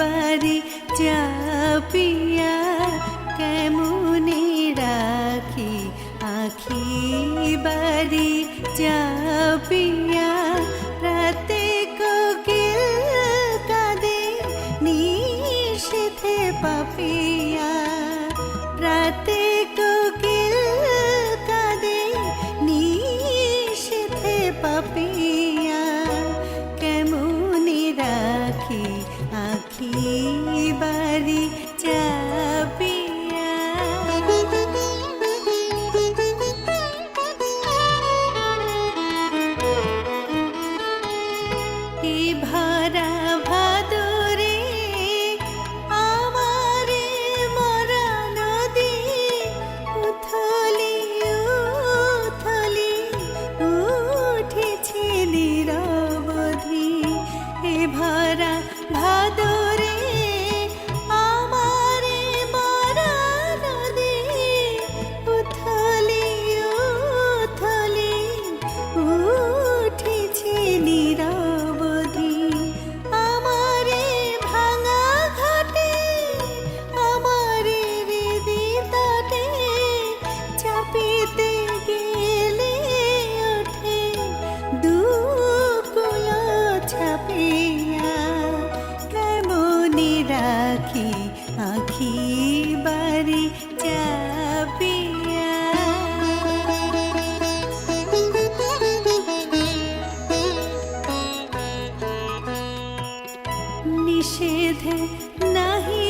বাড়ি চাপিয়া কেমনে রাখি আখি বাড়ি চাপিয়া রাতে কোকিল কাঁদে নিশীথে পাপিয়া রাতে কোকিল কাঁদে নিশীথে পাপিয়া কেমনে রাখি আখি বাড়ি চাপিয়া এই ভরা ভাদরে আমারে মরা নদী উথলি উথলি উঠেছে নিরবধি এ ভরা ভাদরে আমারে মরা নদী উথলি উথলি উঠেছে নিরবধি আমারে ভাঙা ঘাটে আমারে হৃদি তটে চাপিতে গেলে ওঠে দুকুল ছাপিয়া কেমনে রাখি আখি বাড়ি চাপিয়া নিষেধে নাহি